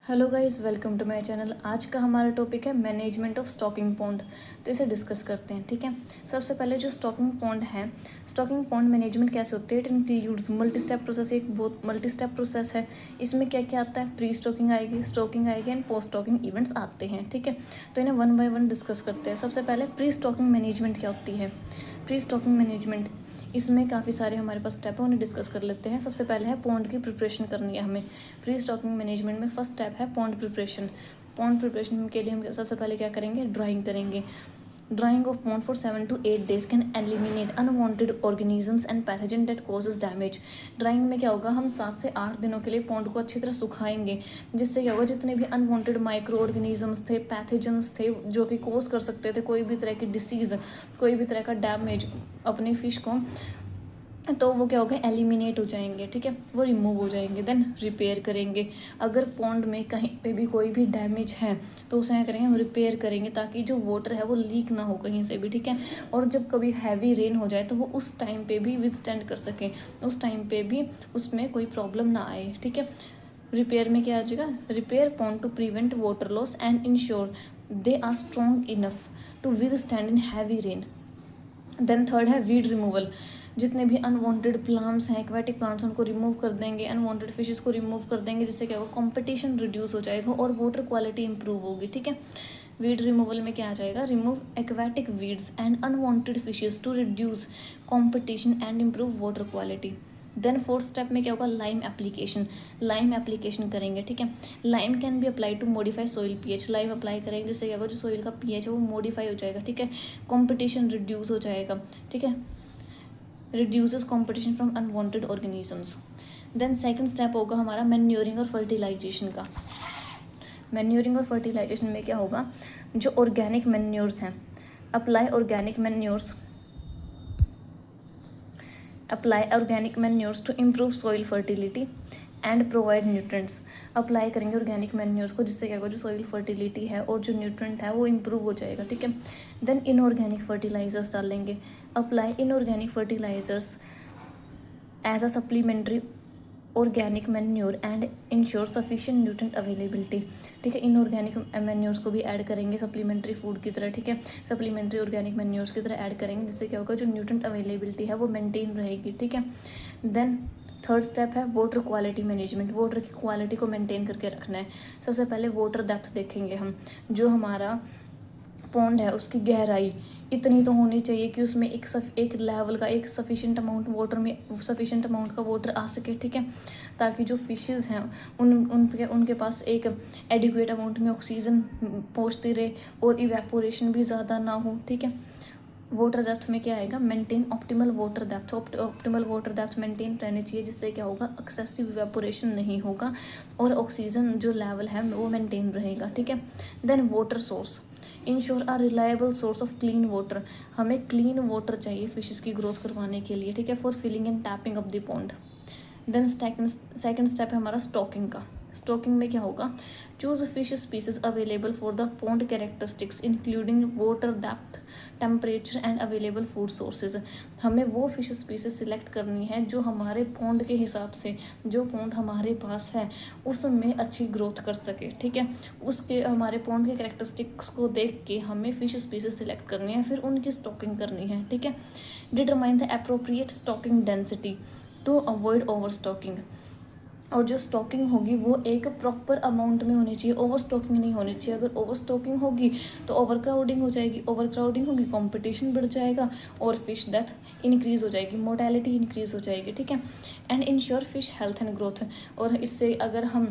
Hello guys, welcome to my channel. आज का हमारा टॉपिक है मैनेजमेंट ऑफ स्टॉकिंग पॉन्ड। तो इसे डिस्कस करते हैं, ठीक है। सबसे पहले जो स्टॉकिंग पॉन्ड है, स्टॉकिंग पॉन्ड मैनेजमेंट कैसे होते हैं। It includes multi step process. एक बहुत मल्टी स्टेप प्रोसेस है। इसमें क्या क्या आता है, प्री स्टॉकिंग आएगी, स्टॉकिंग आएगी एंड पोस्ट स्टॉकिंग इवेंट्स आते हैं, ठीक है। तो इन्हें वन बाय वन डिस्कस करते हैं। सबसे पहले प्री स्टॉकिंग मैनेजमेंट क्या होती है। प्री स्टॉकिंग मैनेजमेंट, इसमें काफ़ी सारे हमारे पास स्टेप है, उन्हें डिस्कस कर लेते हैं। सबसे पहले है पॉन्ड की प्रिपरेशन करनी है हमें। प्री स्टॉकिंग मैनेजमेंट में फर्स्ट स्टेप है पॉन्ड प्रिपरेशन। पॉन्ड प्रिपरेशन के लिए हम सबसे पहले क्या करेंगे, ड्राइंग करेंगे। Drying of pond for 7 to 8 days can eliminate unwanted organisms and pathogen that causes damage. Drawing में क्या होगा, हम 7 से 8 दिनों के लिए पॉन्ड को अच्छी तरह सुखाएंगे, जिससे क्या होगा, जितने भी अनवांटेड माइक्रो ऑर्गेनिजम्स थे, पैथोजन्स थे जो कि कोज कर सकते थे कोई भी तरह की डिसीज़, कोई भी तरह का डैमेज अपनी फ़िश को, तो वो क्या होगा, एलिमिनेट हो जाएंगे, ठीक है, वो रिमूव हो जाएंगे। देन रिपेयर करेंगे। अगर पॉन्ड में कहीं पे भी कोई भी डैमेज है तो उसे क्या करेंगे, हम रिपेयर करेंगे ताकि जो वाटर है वो लीक ना हो कहीं से भी, ठीक है। और जब कभी हैवी रेन हो जाए तो वो उस टाइम पे भी विथस्टैंड कर सकें, उस टाइम पे भी उसमें कोई प्रॉब्लम ना आए, ठीक है। रिपेयर में क्या आ जाएगा, repair pond to prevent water loss and ensure they are strong enough to withstand in heavy rain. Then third है वीड रिमूवल। जितने भी अनवांटेड प्लांट्स हैं, एक्वेटिक प्लांट्स, उनको रिमूव कर देंगे, अनवांटेड फिशेस को रिमूव कर देंगे, जिससे क्या होगा, कंपटीशन रिड्यूस हो जाएगा और वाटर क्वालिटी इंप्रूव होगी, ठीक है। वीड रिमूवल में क्या आ जाएगा, remove aquatic weeds and unwanted fishes to reduce competition and improve water quality. Then fourth step में क्या होगा, लाइम एप्लीकेशन। लाइम एप्लीकेशन करेंगे, ठीक है। Lime can be apply to modify soil pH. Lime apply करेंगे जिससे क्या होगा, जो सॉइल का पीएच है वो मॉडिफाई हो जाएगा, ठीक है। कंपटीशन रिड्यूस हो जाएगा, ठीक है, reduces competition from unwanted organisms. Then second step होगा हमारा मैन्योरिंग और फर्टिलाइजेशन का। मैन्योरिंग और फर्टिलाइजेशन में क्या होगा, जो ऑर्गेनिक मैन्योर्स हैं, apply organic manures, apply organic manures to improve soil fertility and provide nutrients. Apply करेंगे ऑर्गेनिक मैन्योर्स को, जिससे क्या होगा, जो सॉइल फर्टिलिटी है और जो न्यूट्रेंट है वो इम्प्रूव हो जाएगा, ठीक है। देन इनऑर्गेनिक फर्टिलाइजर्स डालेंगे। Apply inorganic fertilizers as a supplementary organic manure and ensure sufficient nutrient availability, ठीक है। इनऑर्गेनिक मैन्योर्स को भी ऐड करेंगे सप्लीमेंट्री फूड की तरह, ठीक है, सप्लीमेंट्री ऑर्गेनिक मैन्योर्स की तरह ऐड करेंगे, जिससे क्या होगा, जो न्यूट्रेंट अवेलेबिलिटी है वो मेंटेन रहेगी, ठीक है। देन थर्ड स्टेप है वाटर क्वालिटी मैनेजमेंट। वाटर की क्वालिटी को मेंटेन करके रखना है। सबसे पहले वाटर डेप्थ देखेंगे हम। जो हमारा पॉन्ड है उसकी गहराई इतनी तो होनी चाहिए कि उसमें एक लेवल का, एक सफिशिएंट अमाउंट वाटर में, सफिशिएंट अमाउंट का वाटर आ सके, ठीक है, ताकि जो फिशेस हैं उनके पास एक एडिक्वेट अमाउंट में ऑक्सीजन पहुंचती रहे और इवेपोरेशन भी ज़्यादा ना हो, ठीक है। वाटर डेप्थ में क्या आएगा, maintain optimal water depth. Optimal water depth maintain रहनी चाहिए, जिससे क्या होगा, एक्सेसिव इवेपोरेशन नहीं होगा और ऑक्सीजन जो लेवल है वो मेंटेन रहेगा, ठीक है। Then water source, ensure a reliable source of clean water. हमें क्लीन वाटर चाहिए फिशेस की ग्रोथ करवाने के लिए, ठीक है, for filling and tapping of the pond. Then second step है हमारा स्टॉकिंग का। स्टॉकिंग में क्या होगा, choose fish species available for the pond characteristics including water depth, temperature and available food sources. हमें वो फिश स्पीसीज सिलेक्ट करनी है जो हमारे पॉन्ड के हिसाब से, जो पॉन्ड हमारे पास है उसमें अच्छी ग्रोथ कर सके, ठीक है। उसके हमारे पॉन्ड के कैरेक्टरिस्टिक्स को देख के हमें फिश स्पीसीज सिलेक्ट करनी है, फिर उनकी स्टॉकिंग करनी है, ठीक है। Determine the appropriate stocking density to avoid over stocking. और जो स्टॉकिंग होगी वो एक प्रॉपर अमाउंट में होनी चाहिए, ओवर स्टॉकिंग नहीं होनी चाहिए। अगर ओवर स्टॉकिंग होगी तो ओवर क्राउडिंग हो जाएगी, ओवर क्राउडिंग होगी कंपटीशन बढ़ जाएगा और फिश डेथ इंक्रीज़ हो जाएगी, मोर्टेलिटी इंक्रीज़ हो जाएगी, ठीक है। And ensure fish health and growth. और इससे अगर हम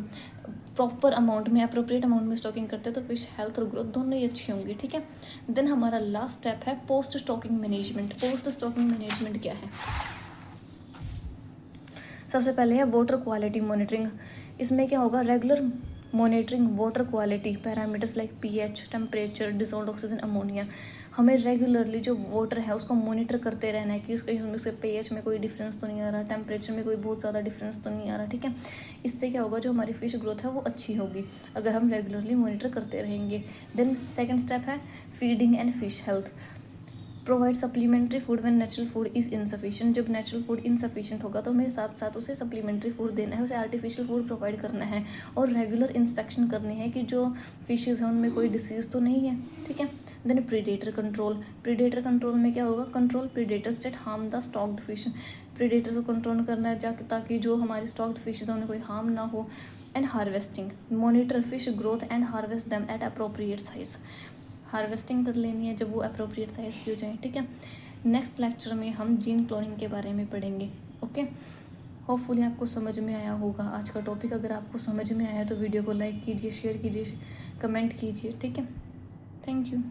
प्रॉपर अमाउंट में, अप्रोप्रिएट अमाउंट में स्टॉकिंग करते हैं तो फिश हेल्थ और ग्रोथ दोनों ही अच्छी होंगी, ठीक है। देन हमारा लास्ट स्टेप है post stocking management. Post stocking management क्या है, सबसे पहले है वाटर क्वालिटी मॉनिटरिंग। इसमें क्या होगा, regular monitoring water quality parameters like pH, temperature, dissolved oxygen, ammonia. हमें रेगुलरली जो वाटर है उसको मॉनिटर करते रहना है कि उसके पीएच में कोई डिफरेंस तो नहीं आ रहा, टेम्परेचर में कोई बहुत ज़्यादा डिफरेंस तो नहीं आ रहा, ठीक है। इससे क्या होगा, जो हमारी फिश ग्रोथ है वो अच्छी होगी अगर हम रेगुलरली मॉनिटर करते रहेंगे। देन सेकेंड स्टेप है feeding and fish health. Provide supplementary food when natural food is insufficient, जब नेचुरल फूड इनसफिशिएंट होगा तो हमें साथ साथ उसे सप्लीमेंट्री फूड देना है, उसे आर्टिफिशियल फूड प्रोवाइड करना है और रेगुलर इंस्पेक्शन करनी है कि जो फिशेज़ हैं उनमें कोई डिसीज़ तो नहीं है, ठीक है। Then predator control, predator control में क्या होगा, control predators that harm the stocked fish, predators को कंट्रोल करना है ताकि जो हमारी स्टॉक्ड फिशेज़ हैं उन्हें कोई हार्म ना हो। And harvesting, monitor fish growth and harvest them at appropriate size, harvesting कर लेनी है जब वो अप्रोप्रिएट साइज़ की हो जाए, ठीक है। नेक्स्ट लेक्चर में हम जीन क्लोनिंग के बारे में पढ़ेंगे, ओके। होपफुली आपको समझ में आया होगा आज का टॉपिक। अगर आपको समझ में आया तो वीडियो को लाइक कीजिए, शेयर कीजिए, कमेंट कीजिए, ठीक है। Thank you.